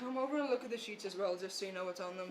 come over and look at the sheets as well, just so you know what's on them.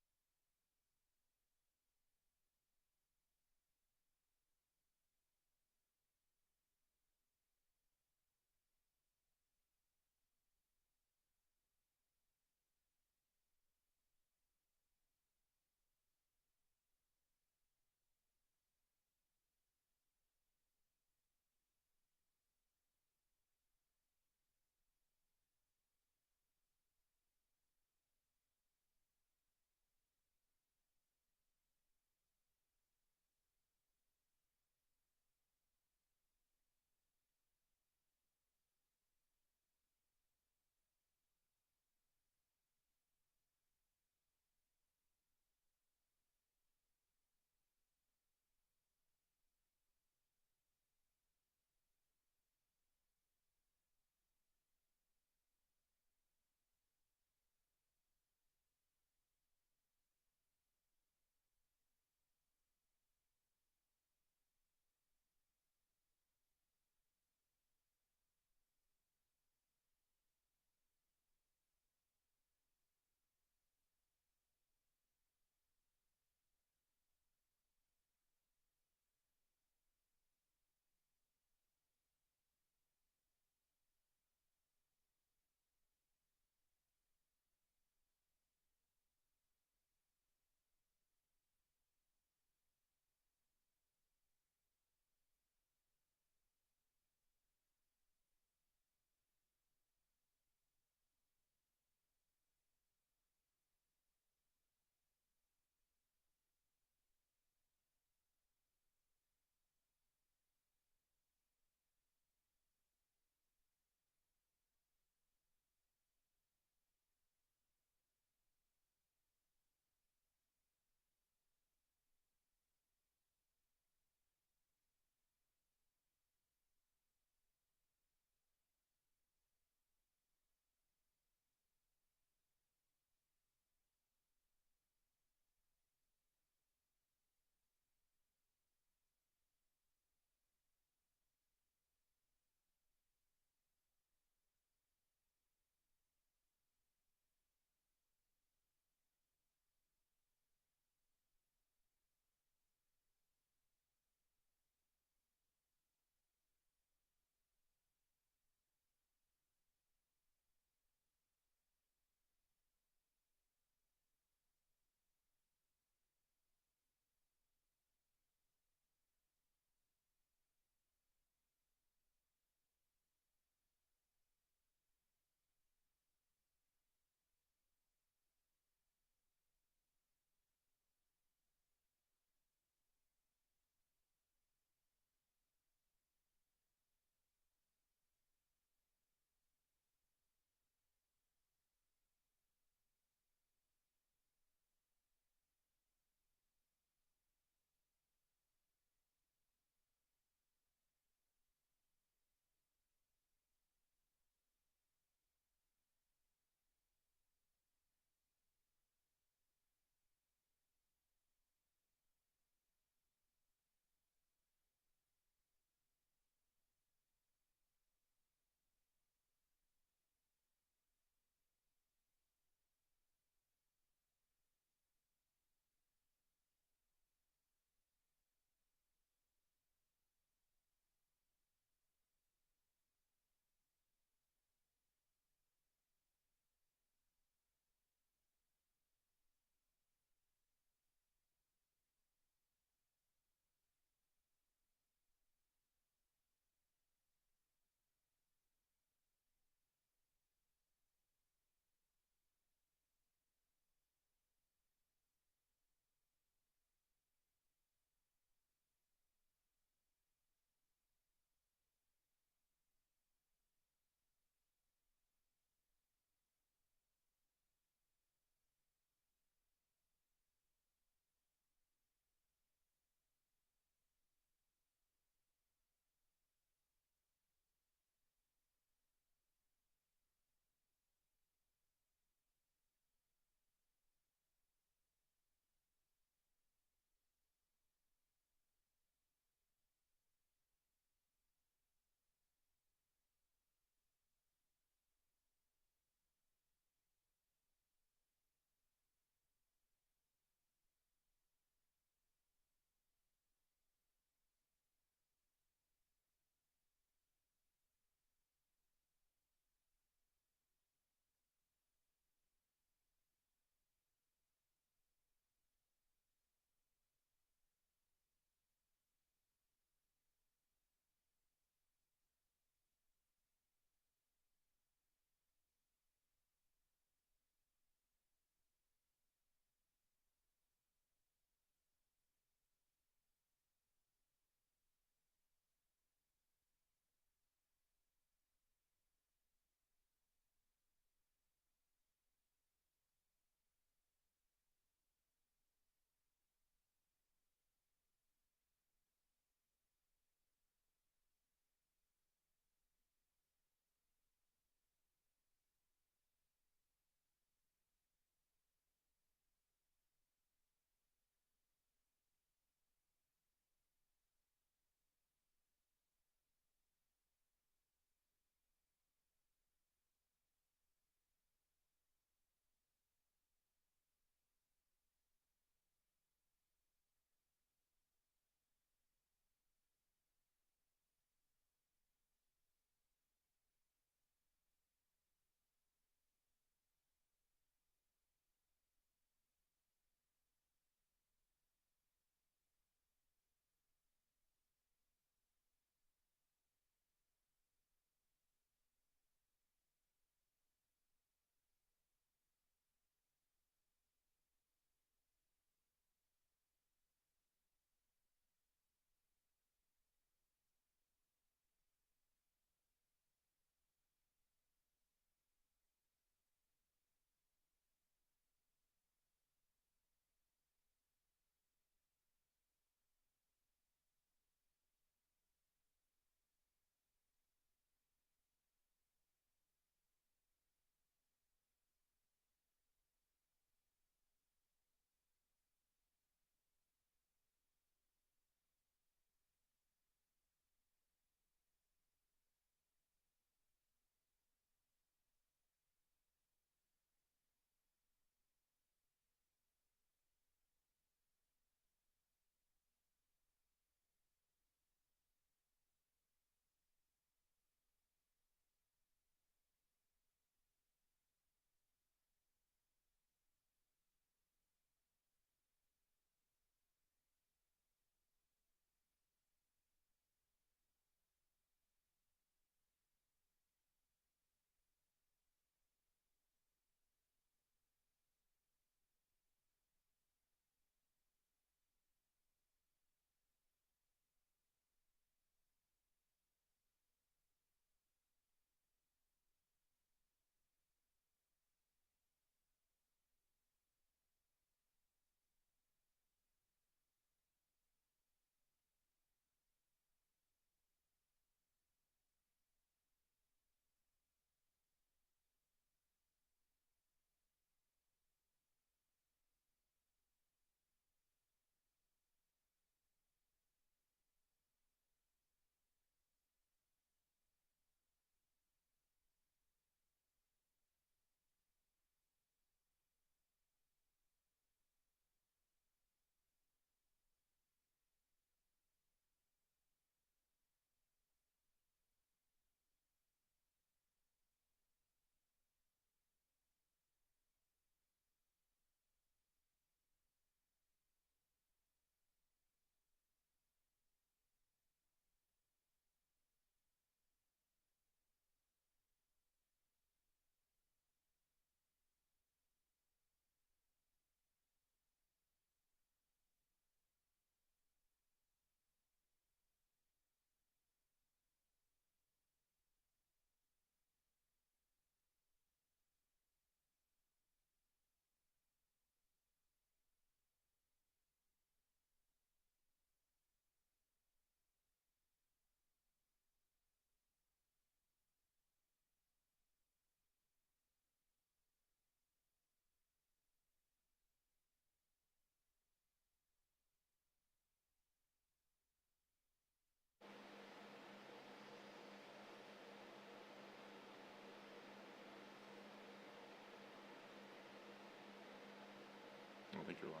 everyone.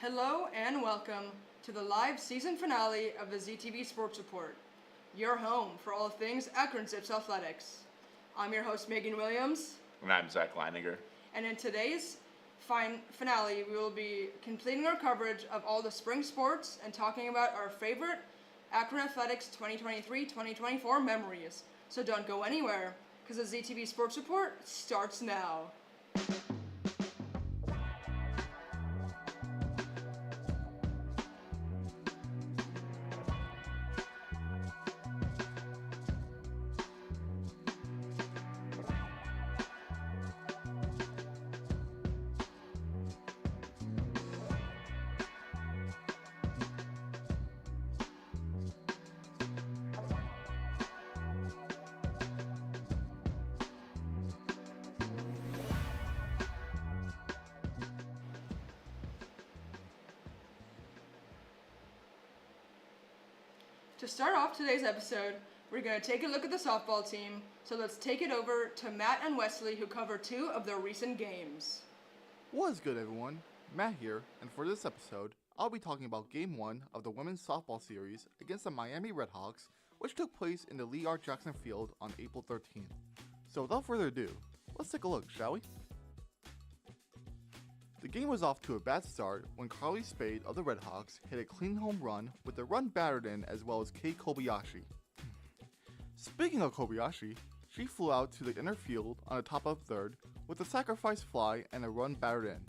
Hello and welcome to the live season finale of the ZTV Sports Report, your home for all things Akron Zips Athletics. I'm your host, Megan Williams. And I'm Zach Leininger. And in today's finale, we will be completing our coverage of all the spring sports and talking about our favorite Akron Athletics 2023-2024 memories. So don't go anywhere, because the ZTV Sports Report starts now. To start off today's episode, we're going to take a look at the softball team, so let's take it over to Matt and Wesley, who cover two of their recent games. What is good, everyone? Matt here, and for this episode, I'll be talking about Game 1 of the Women's Softball Series against the Miami Redhawks, which took place in the Lee R. Jackson Field on April 13th. So without further ado, let's take a look, shall we? The game was off to a bad start when Carly Spade of the Redhawks hit a clean home run with a run battered in, as well as Kei Kobayashi. Speaking of Kobayashi, she flew out to the inner field on the top of third with a sacrifice fly and a run battered in.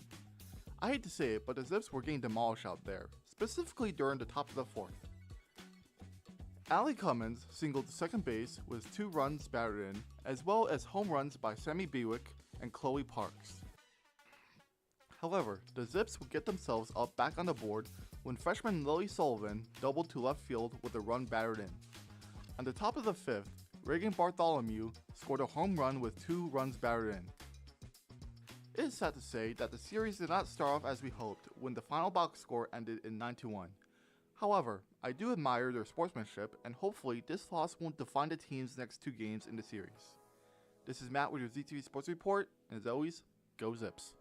I hate to say it, but the Zips were getting demolished out there, specifically during the top of the fourth. Allie Cummins singled to second base with 2 runs battered in, as well as home runs by Sammy Bewick and Chloe Parks. However, the Zips would get themselves up back on the board when freshman Lily Sullivan doubled to left field with a run battered in. On the top of the fifth, Reagan Bartholomew scored a home run with 2 runs battered in. It is sad to say that the series did not start off as we hoped when the final box score ended in 9-1. However, I do admire their sportsmanship, and hopefully this loss won't define the team's next 2 games in the series. This is Matt with your ZTV Sports Report, and as always, go Zips.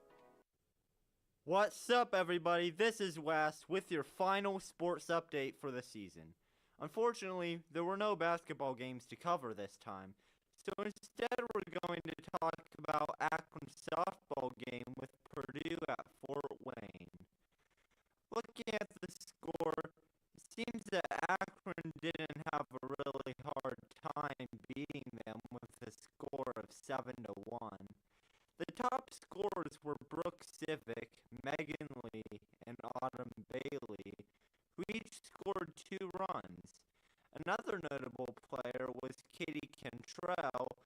What's up, everybody? This is Wes with your final sports update for the season. Unfortunately, there were no basketball games to cover this time, so instead we're going to talk about Akron's softball game with Purdue at Fort Wayne. Looking at the score, it seems that Akron didn't have a really hard time beating them with a score of 7-1. The top scorers were Brooke Civic, Megan Lee, and Autumn Bailey, who each scored 2 runs. Another notable player was Katie Cantrell,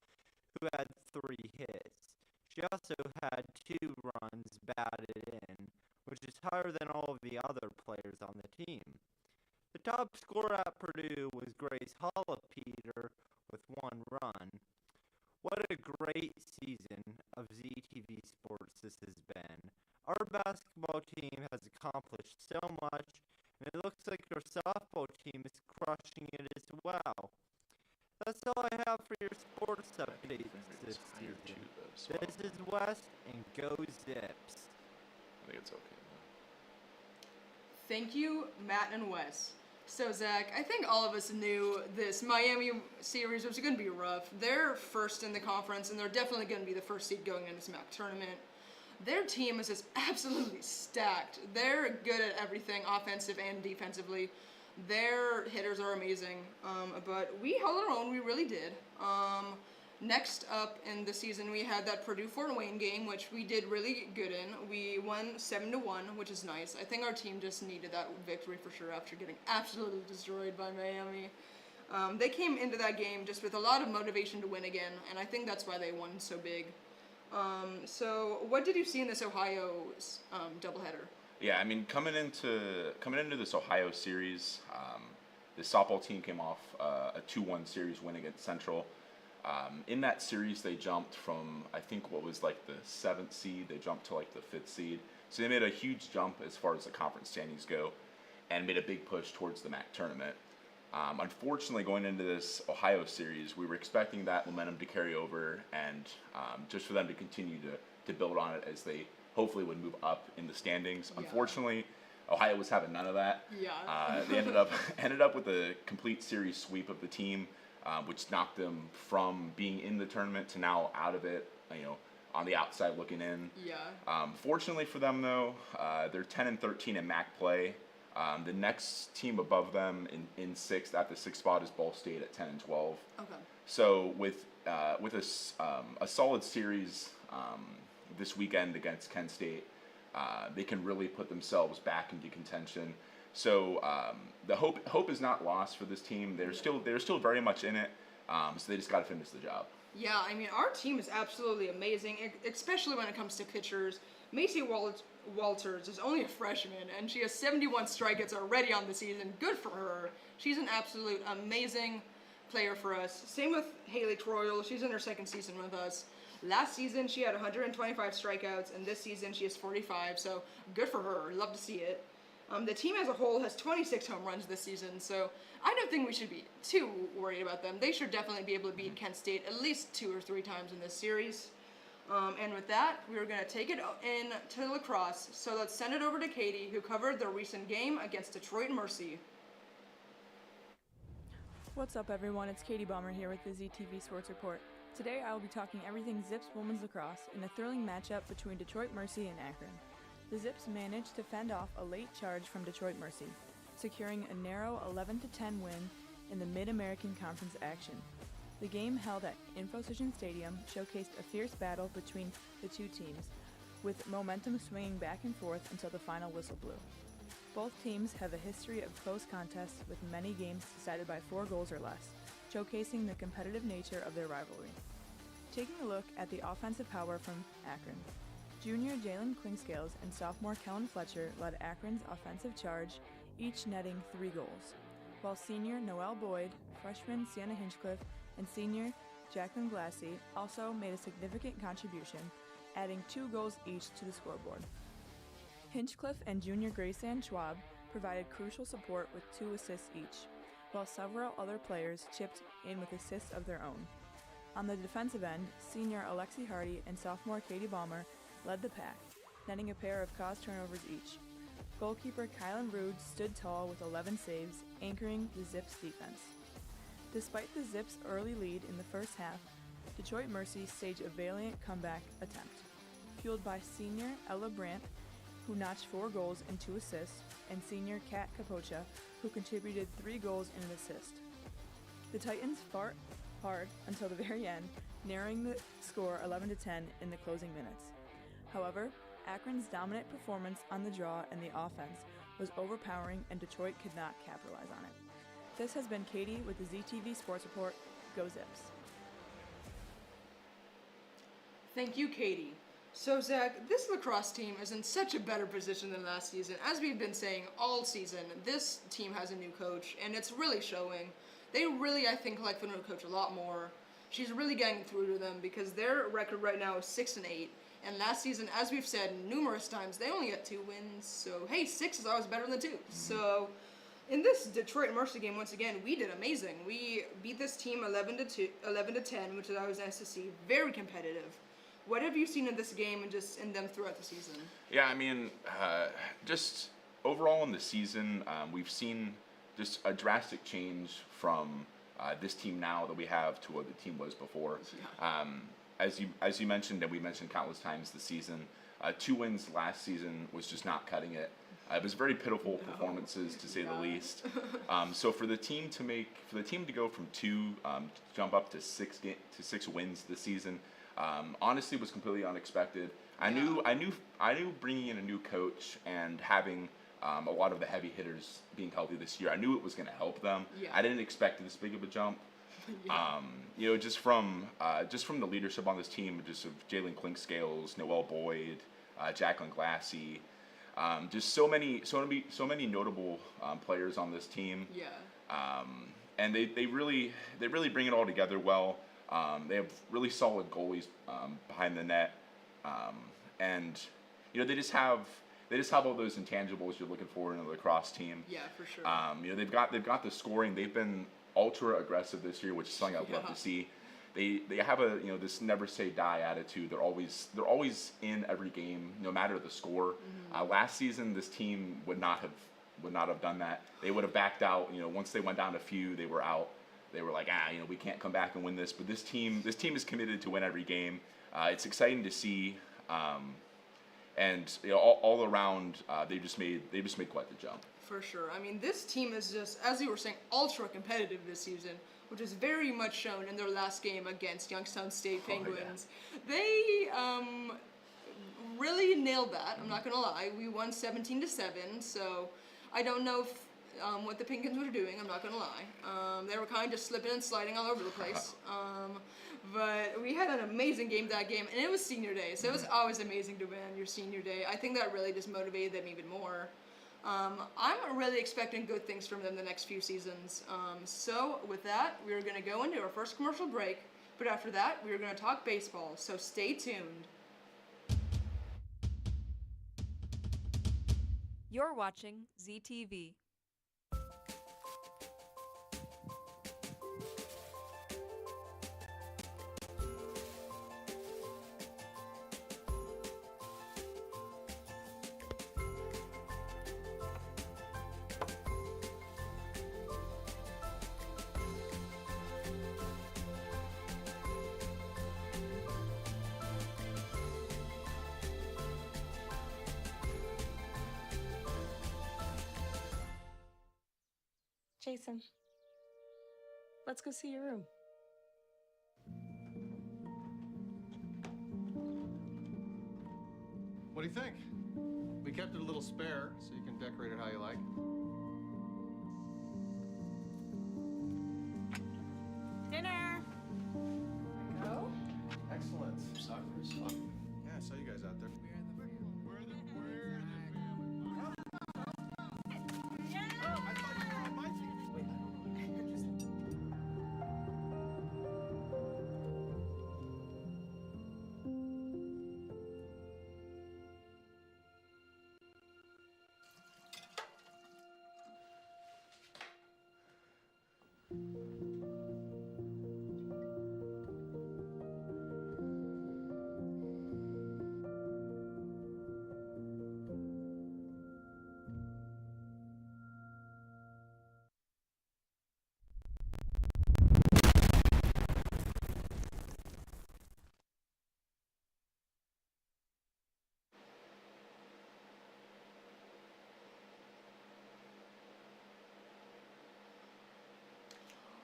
who had 3 hits. She also had 2 runs batted in, which is higher than all of the other players on the team. The top scorer at Purdue was Grace Hollapeter with 1 run. What a great season of ZTV Sports this has been. Our basketball team has accomplished so much, and it looks like our softball team is crushing it as well. That's all I have for your sports updates this season. This is Wes, and go Zips. I think it's okay. Thank you, Matt and Wes. So, Zach, I think all of us knew this Miami series was going to be rough. They're first in the conference, and they're definitely going to be the first seed going into this MAC tournament. Their team is just absolutely stacked. They're good at everything, offensive and defensively. Their hitters are amazing, but we held our own. We really did. Next up in the season, we had that Purdue-Fort Wayne game, which we did really good in. We won 7-1, which is nice. I think our team just needed that victory for sure after getting absolutely destroyed by Miami. They came into that game just with a lot of motivation to win again, and I think that's why they won so big. So what did you see in this Ohio doubleheader? Yeah, I mean, coming into this Ohio series, the softball team came off a 2-1 series win against Central. In that series, they jumped from, I think, what was like the 7th seed. They jumped to like the 5th seed. So they made a huge jump as far as the conference standings go and made a big push towards the MAC tournament. Unfortunately, going into this Ohio series, we were expecting that momentum to carry over and just for them to continue to build on it as they hopefully would move up in the standings. Yeah. Unfortunately, Ohio was having none of that. Yeah. They ended up with a complete series sweep of the team, which knocked them from being in the tournament to now out of it. On the outside looking in. Yeah. Fortunately for them, though, they're 10-13 in MAC play. The next team above them in sixth at the sixth spot is Ball State at 10-12. Okay. So with a solid series this weekend against Kent State, they can really put themselves back into contention. So the hope is not lost for this team. They're still very much in it. So they just got to finish the job. Yeah, I mean, our team is absolutely amazing, especially when it comes to pitchers. Macy Walters is only a freshman, and she has 71 strikeouts already on the season. Good for her. She's an absolute amazing player for us. Same with Haley Troyal. She's in her second season with us. Last season, she had 125 strikeouts, and this season she has 45, so good for her. Love to see it. The team as a whole has 26 home runs this season, so I don't think we should be too worried about them. They should definitely be able to beat Kent State at least 2 or 3 times in this series. And with that, we're going to take it in to lacrosse. So let's send it over to Katie, who covered the recent game against Detroit Mercy. What's up, everyone? It's Katie Baumer here with the ZTV Sports Report. Today I will be talking everything Zips women's lacrosse in a thrilling matchup between Detroit Mercy and Akron. The Zips managed to fend off a late charge from Detroit Mercy, securing a narrow 11-10 win in the Mid-American Conference action. The game held at InfoCision Stadium showcased a fierce battle between the two teams, with momentum swinging back and forth until the final whistle blew. Both teams have a history of close contests with many games decided by 4 goals or less, showcasing the competitive nature of their rivalry. Taking a look at the offensive power from Akron, junior Jalen Klingscales and sophomore Kellen Fletcher led Akron's offensive charge, each netting 3 goals, while senior Noelle Boyd, freshman Sienna Hinchcliffe, and senior Jacqueline Glassy also made a significant contribution, adding 2 goals each to the scoreboard. Hinchcliffe and junior Grayson Schwab provided crucial support with 2 assists each, while several other players chipped in with assists of their own. On the defensive end, senior Alexi Hardy and sophomore Katie Baumer led the pack, netting a pair of caused turnovers each. Goalkeeper Kylan Rude stood tall with 11 saves, anchoring the Zips defense. Despite the Zips' early lead in the first half, Detroit Mercy staged a valiant comeback attempt, fueled by senior Ella Brandt, who notched 4 goals and 2 assists, and senior Kat Capocha, who contributed 3 goals and an assist. The Titans fought hard until the very end, narrowing the score 11-10 in the closing minutes. However, Akron's dominant performance on the draw and the offense was overpowering, and Detroit could not capitalize on it. This has been Katie with the ZTV Sports Report. Go Zips! Thank you, Katie. So, Zach, this lacrosse team is in such a better position than last season. As we've been saying all season, this team has a new coach, and it's really showing. They really, I think, like the new coach a lot more. She's really getting through to them because their record right now is 6-8. And last season, as we've said numerous times, they only got 2 wins. So, hey, 6 is always better than 2. So, in this Detroit Mercy game, once again, we did amazing. We beat this team 11-10, which is always nice to see. Very competitive. What have you seen in this game and just in them throughout the season? Yeah, I mean, just overall in the season, we've seen just a drastic change from this team now that we have to what the team was before. Yeah. As you mentioned, and we mentioned countless times this season, 2 wins last season was just not cutting it. It was very pitiful performances, to say the least. So for the team to go from 2 to jump up to 6 wins this season, honestly was completely unexpected. I knew bringing in a new coach and having a lot of the heavy hitters being healthy this year, I knew it was going to help them. Yeah. I didn't expect this big of a jump. Yeah. Just from the leadership on this team, just of Jalen Klingscales, Noelle Boyd, Jacqueline Glassy, just so many notable players on this team. Yeah. And they really bring it all together well. They have really solid goalies behind the net, and they just have all those intangibles you're looking for in a lacrosse team. Yeah, for sure. They've got the scoring. They've been ultra aggressive this year, which is something I'd love to see. they have a this never say die attitude. They're always in every game, no matter the score. Last season, this team would not have done that. They would have backed out. Once they went down a few, they were out. They were like, we can't come back and win this. But this team is committed to win every game. It's exciting to see, and all around, they just made quite the jump. For sure. I mean, this team is just, as you were saying, ultra competitive this season, which is very much shown in their last game against Youngstown State Penguins. They really nailed that. I'm not gonna lie. We won 17-7. So I don't know if what the Penguins were doing. I'm not gonna lie. They were kind of just slipping and sliding all over the place. But we had an amazing game that game, and it was senior day, so it was always amazing to win your senior day. I think that really just motivated them even more. I'm really expecting good things from them the next few seasons. So with that, we're going to go into our first commercial break, but after that, we're going to talk baseball, so stay tuned. You're watching ZTV. Jason, let's go see your room. What do you think? We kept it a little spare, so you can decorate it how you like. Dinner! Go? Excellent. Soccer is fun. Yeah, I saw you guys out there.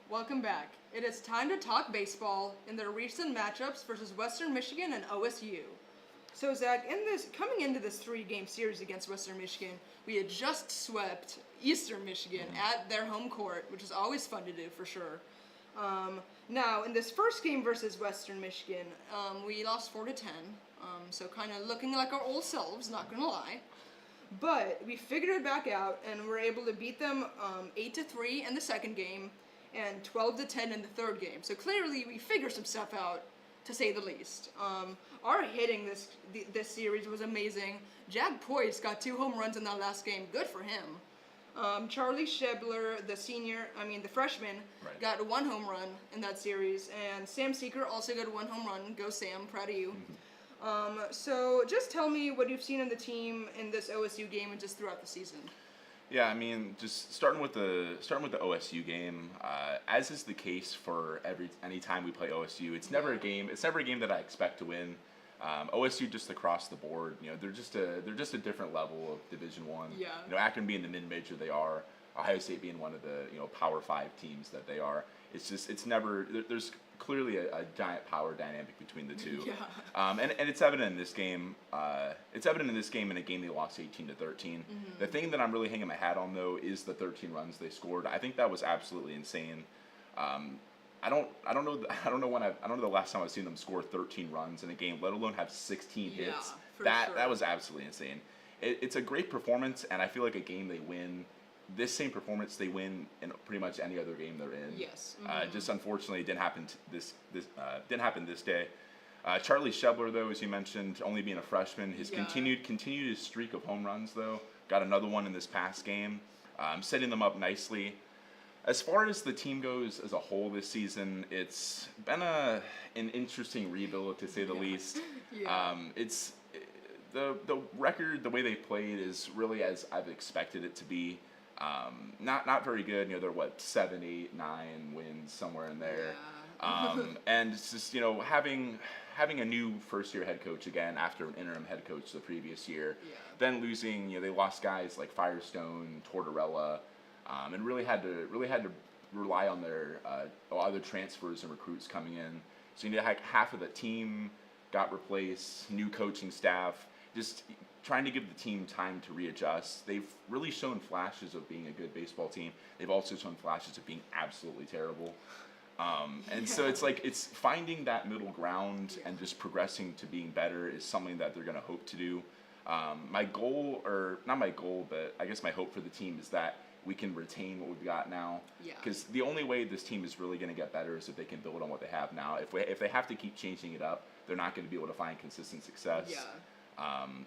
Welcome back. It is time to talk baseball in their recent matchups versus Western Michigan and OSU. So Zach, coming into this 3-game series against Western Michigan, we had just swept Eastern Michigan at their home court, which is always fun to do for sure. Now, in this first game versus Western Michigan, we lost 4-10, so kind of looking like our old selves, not gonna lie. But we figured it back out, and we're able to beat them 8-3 in the second game, and 12-10 in the third game. So clearly, we figured some stuff out, to say the least. Our hitting this series was amazing. Jack Poyce got 2 home runs in that last game. Good for him. Charlie Shebler, the freshman, Right. got 1 home run in that series, and Sam Seeker also got 1 home run. Go Sam, proud of you. So just tell me what you've seen in the team in this OSU game and just throughout the season. Yeah, I mean, just starting with the OSU game, as is the case for any time we play OSU, it's never a game that I expect to win. OSU just across the board, they're just a different level of Division I. Yeah. Akron being the mid-major they are, Ohio State being one of the Power 5 teams that they are. It's never there's clearly a giant power dynamic between the two. Yeah. And it's evident in this game. In a game they lost 18-13. The thing that I'm really hanging my hat on though is the 13 runs they scored. I think that was absolutely insane. I don't know the last time I've seen them score 13 runs in a game, let alone have 16 hits. That was absolutely insane. It's a great performance, and I feel like a game they win. This same performance they win in pretty much any other game they're in. Yes. Just unfortunately it didn't happen this day. Charlie Shebler though, as you mentioned, only being a freshman, has continued his streak of home runs though. Got another one in this past game, setting them up nicely. As far as the team goes as a whole this season, it's been an interesting rebuild to say the least. Yeah. It's the record, the way they played is really as I've expected it to be. Not very good. They're 7, 8, 9 wins somewhere in there. Yeah. And it's just having a new first-year head coach again after an interim head coach the previous year. Yeah. Then losing, they lost guys like Firestone, Tortorella, and really had to rely on their other transfers and recruits coming in. So half of the team got replaced, new coaching staff, just trying to give the team time to readjust. They've really shown flashes of being a good baseball team. They've also shown flashes of being absolutely terrible. And so it's finding that middle ground and just progressing to being better is something that they're going to hope to do. My goal, or not my goal, but I guess my hope for the team is that we can retain what we've got now. Yeah. Because the only way this team is really going to get better is if they can build on what they have now. If they have to keep changing it up, they're not going to be able to find consistent success. Yeah.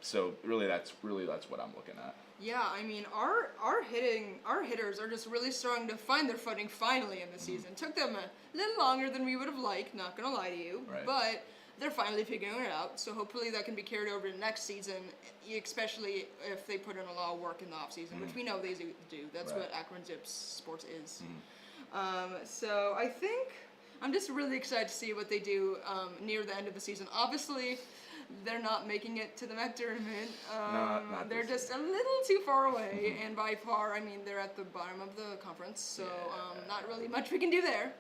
So that's what I'm looking at. Yeah, I mean, our hitters are just really starting to find their footing finally in the season. Took them a little longer than we would have liked, not gonna lie to you, Right. but they're finally figuring it out. So hopefully that can be carried over to next season, especially if they put in a lot of work in the off season, which we know they do. That's Right. what Akron Zips Sports is. So I think I'm just really excited to see what they do near the end of the season. Obviously, they're not making it to the MEC tournament. Not they're this just a little too far away, and by far, I mean, they're at the bottom of the conference, so not really much we can do there.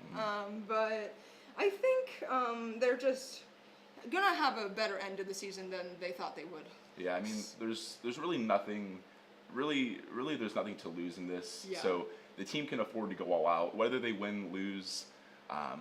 But I think they're just gonna have a better end of the season than they thought they would. Yeah, I mean, there's really nothing, really there's nothing to lose in this. Yeah. So the team can afford to go all out, whether they win, lose.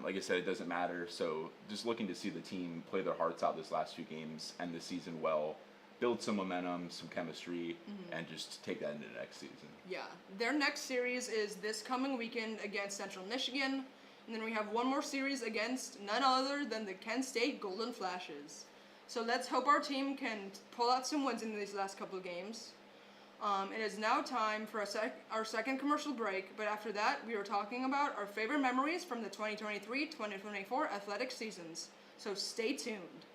Like I said, it doesn't matter. So just looking to see the team play their hearts out this last few games, end the season well, build some momentum, some chemistry, and just take that into the next season. Yeah, their next series is this coming weekend against Central Michigan, and then we have one more series against none other than the Kent State Golden Flashes. So let's hope our team can pull out some wins in these last couple of games. It is now time for our second commercial break, but after that, we are talking about our favorite memories from the 2023-2024 athletic seasons. So stay tuned.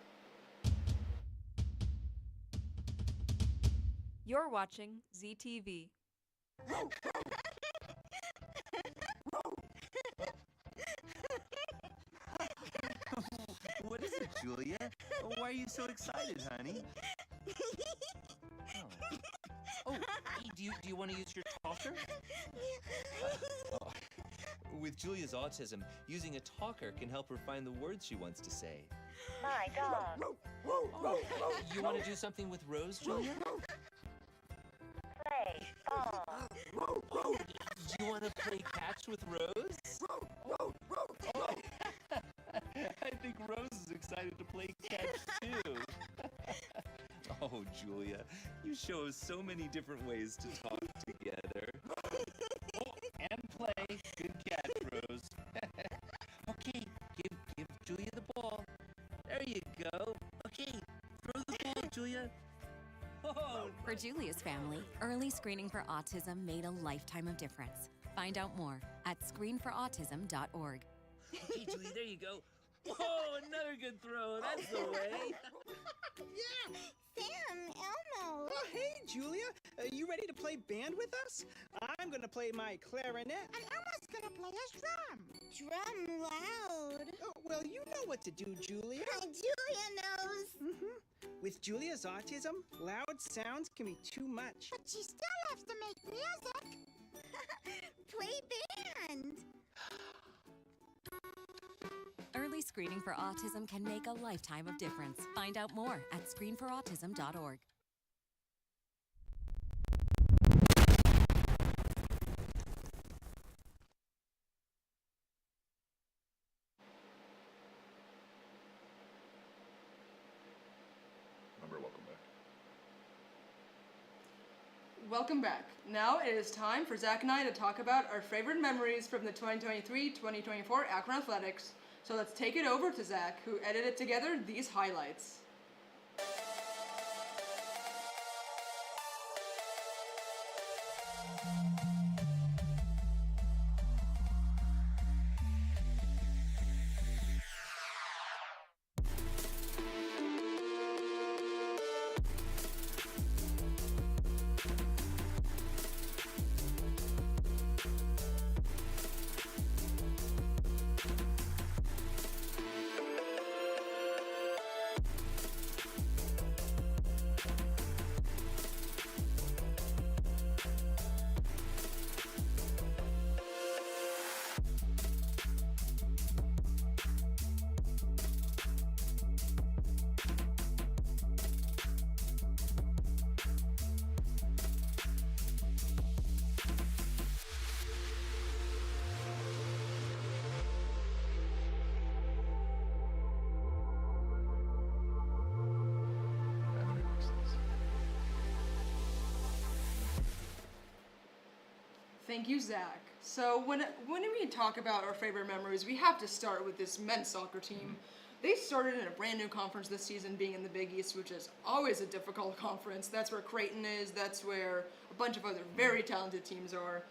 You're watching ZTV. What is it, Julia? Why are you so excited, honey? Oh, hey, do you want to use your talker? With Julia's autism, using a talker can help her find the words she wants to say. My dog. You want to do something with Rose, Julia? Play ball. Do you want to play catch with Rose? Oh. I think Rose is excited to play catch too. Oh, Julia, you show us so many different ways to talk together. Oh, and play. Good catch, Rose. Okay, give Julia the ball. There you go. Okay, throw the ball, Julia. Oh. For Julia's family, early screening for autism made a lifetime of difference. Find out more at screenforautism.org. Okay, Julia, there you go. Oh, another good throw. That's the way. Yeah, Sam, Elmo. Oh, hey, Julia. You ready to play band with us? I'm going to play my clarinet. And Elmo's gonna play his drum. Drum loud. Oh, well, you know what to do, Julia. Julia knows. With Julia's autism, loud sounds can be too much. But she still has to make music. Play band. Early screening for autism can make a lifetime of difference. Find out more at screenforautism.org. Welcome back. Now it is time for Zach and I to talk about our favorite memories from the 2023-2024 Akron Athletics. So let's take it over to Zach, who edited together these highlights. Thank you, Zach. So when we talk about our favorite memories, we have to start with this men's soccer team. They started in a brand new conference this season, being in the Big East, which is always a difficult conference. That's where Creighton is. That's where a bunch of other very talented teams are.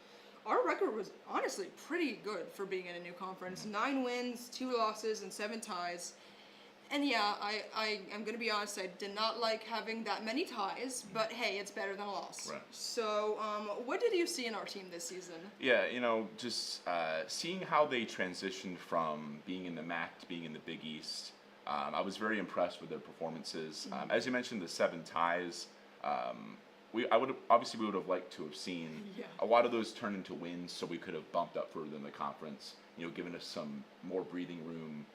Our record was honestly pretty good for being in a new conference. 9 wins, 2 losses, and 7 ties. And yeah, I'm going to be honest, I did not like having that many ties, but hey, it's better than a loss. Right. So what did you see in our team this season? Yeah, just seeing how they transitioned from being in the MAC to being in the Big East, I was very impressed with their performances. As you mentioned, the 7 ties, we would have liked to have seen a lot of those turn into wins, so we could have bumped up further in the conference, giving us some more breathing room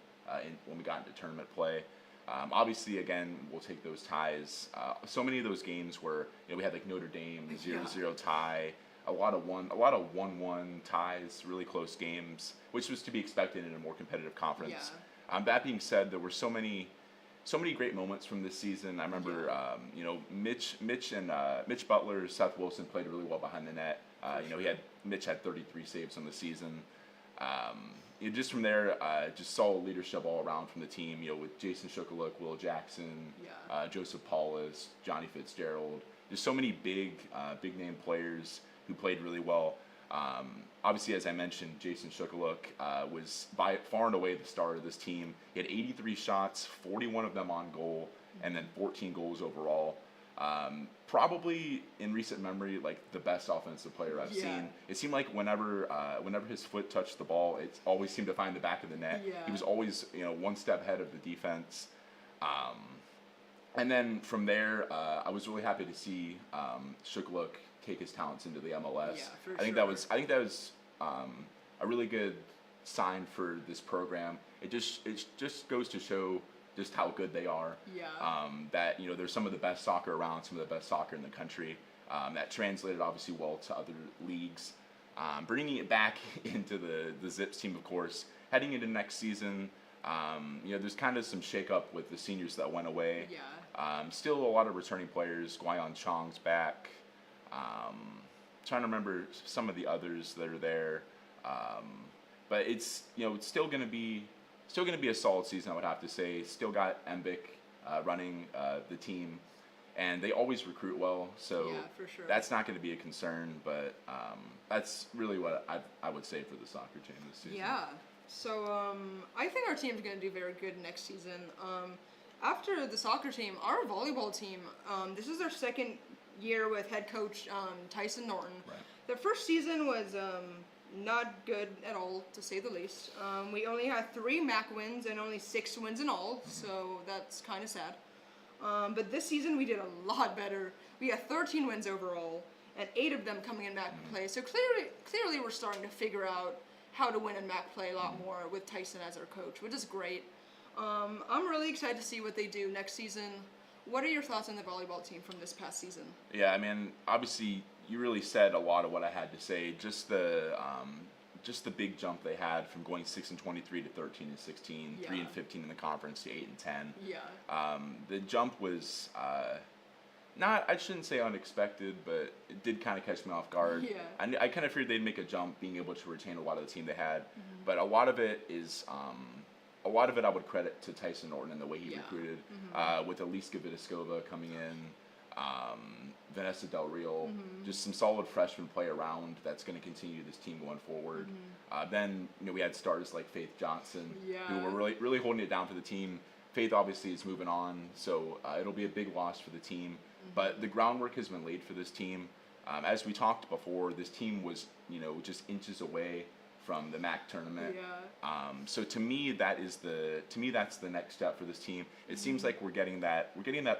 when we got into tournament play. Obviously, again, we'll take those ties. So many of those games where we had like Notre Dame 0-0 tie, a lot of 1-1 ties, really close games, which was to be expected in a more competitive conference. That being said, there were so many great moments from this season. I remember, Mitch Butler, Seth Wilson played really well behind the net. Mitch had 33 saves on the season. Just from there, just solid leadership all around from the team. With Jason Shukaluk, Will Jackson, Joseph Paulus, Johnny Fitzgerald. Just so many big name players who played really well. Obviously, as I mentioned, Jason Shukaluk was by far and away the star of this team. He had 83 shots, 41 of them on goal, and then 14 goals overall. Probably in recent memory, like the best offensive player I've seen. It seemed like whenever his foot touched the ball, it always seemed to find the back of the net. He was always one step ahead of the defense. And then from there, I was really happy to see Shukaluk take his talents into the MLS. I think that was a really good sign for this program. It just goes to show just how good they are. That they're some of the best soccer around, some of the best soccer in the country. That translated obviously well to other leagues. Bringing it back into the Zips team, of course, heading into next season. There's kind of some shakeup with the seniors that went away. Still a lot of returning players. Guayan Chong's back. Trying to remember some of the others that are there. But it's still going to be a solid season, I would have to say. Still got Embick running the team, and they always recruit well, so that's not going to be a concern. But that's really what I would say for the soccer team this season. Yeah. So I think our team's going to do very good next season. After the soccer team, our volleyball team, this is their second year with head coach Tyson Norton. Right. The first season was not good at all, to say the least. We only had 3 MAC wins and only 6 wins in all, so that's kind of sad. But this season we did a lot better. We had 13 wins overall, and 8 of them coming in MAC play. So clearly we're starting to figure out how to win in MAC play a lot more with Tyson as our coach, which is great. I'm really excited to see what they do next season. What are your thoughts on the volleyball team from this past season? Yeah, I mean, obviously, you really said a lot of what I had to say. Just the big jump they had from going 6-23 to 13-16, 3-15 in the conference to 8-10. The jump was I shouldn't say unexpected, but it did kind of catch me off guard. I kind of feared they'd make a jump, being able to retain a lot of the team they had, but a lot of it I would credit to Tyson Norton and the way he recruited, with Elise Gavitiskova coming in, Vanessa Del Real, just some solid freshmen play around that's going to continue this team going forward. Then we had stars like Faith Johnson, who were really holding it down for the team. Faith obviously is moving on, so it'll be a big loss for the team. But the groundwork has been laid for this team. As we talked before, this team was just inches away from the MAC tournament. So to me that's the next step for this team. It seems like we're getting that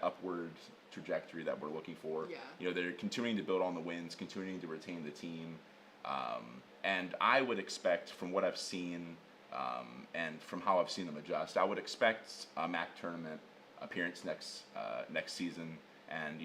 upward trajectory that we're looking for. They're continuing to build on the wins, continuing to retain the team. And I would expect, from what I've seen, and from how I've seen them adjust, I would expect a MAC tournament appearance next season, and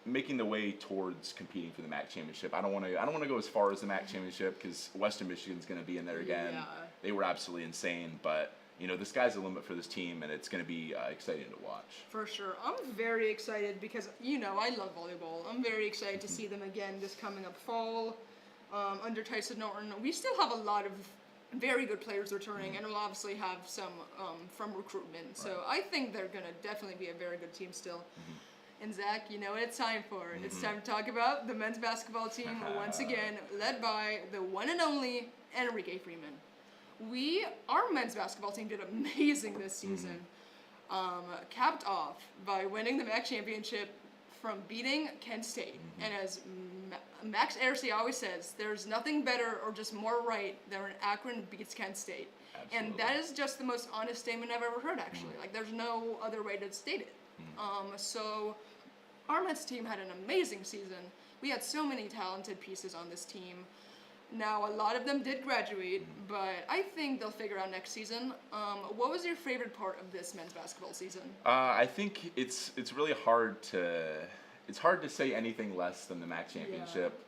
making the way towards competing for the MAC championship. I don't want to go as far as the MAC championship, because Western Michigan's going to be in there again. They were absolutely insane, but the sky's the limit for this team, and it's going to be exciting to watch. For sure. I'm very excited because, I love volleyball. I'm very excited to see them again this coming up fall. under Tyson Norton. We still have a lot of very good players returning, and we'll obviously have some from recruitment. So I think they're going to definitely be a very good team still. And Zach, you know what it's time for. It's time to talk about the men's basketball team, once again, led by the one and only Enrique Freeman. Our men's basketball team did amazing this season. Capped off by winning the MAC championship from beating Kent State. And as Max Arce always says, there's nothing better or just more right than when Akron beats Kent State. Absolutely. And that is just the most honest statement I've ever heard, actually. Like, there's no other way to state it. So our men's team had an amazing season. We had so many talented pieces on this team. Now, a lot of them did graduate, but I think they'll figure out next season. What was your favorite part of this men's basketball season? I think it's really hard to say anything less than the MAC championship.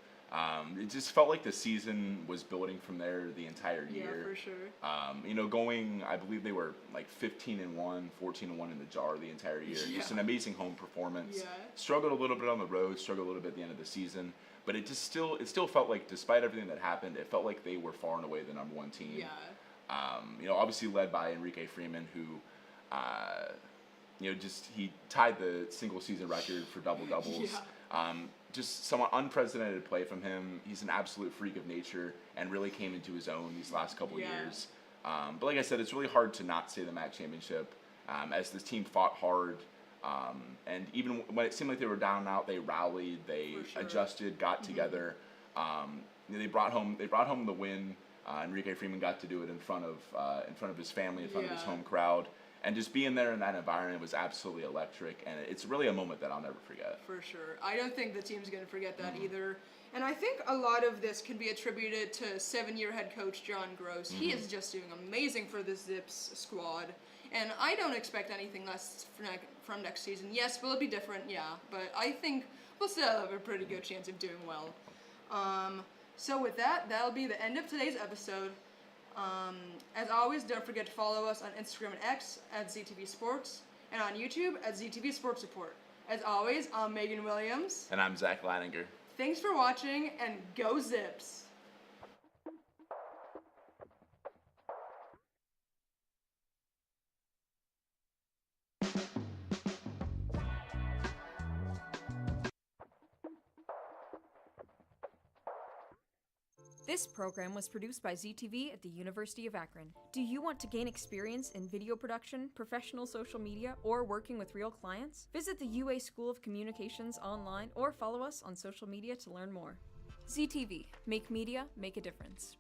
It just felt like the season was building from there the entire year. Yeah, for sure. You know, I believe they were like 15-1, 14-1 in the jar the entire year. Yeah. Just an amazing home performance. Yeah. Struggled a little bit on the road, struggled a little bit at the end of the season. But it still felt like, despite everything that happened, it felt like they were far and away the number one team. Yeah. You know, obviously led by Enrique Freeman, who, you know, he tied the single season record for double doubles. Yeah. Just somewhat unprecedented play from him. He's an absolute freak of nature and really came into his own these last couple years. But like I said, it's really hard to not say the MAC championship, as this team fought hard. And even when it seemed like they were down and out, they rallied, they adjusted, got together. You know, they brought home the win. Enrique Freeman got to do it in front of his family, in front of his home crowd, and just being there in that environment was absolutely electric. And it's really a moment that I'll never forget. For sure, I don't think the team's going to forget that either. And I think a lot of this can be attributed to 7-year head coach John Gross. He is just doing amazing for the Zips squad. And I don't expect anything less from next season. Yes, will it be different? Yeah. But I think we'll still have a pretty good chance of doing well. So with that, that'll be the end of today's episode. As always, don't forget to follow us on Instagram and X at ZTV Sports, and on YouTube at ZTV Sports Report. As always, I'm Megan Williams. And I'm Zach Leininger. Thanks for watching, and go Zips! This program was produced by ZTV at the University of Akron. Do you want to gain experience in video production, professional social media, or working with real clients? Visit the UA School of Communications online or follow us on social media to learn more. ZTV. Make media, make a difference.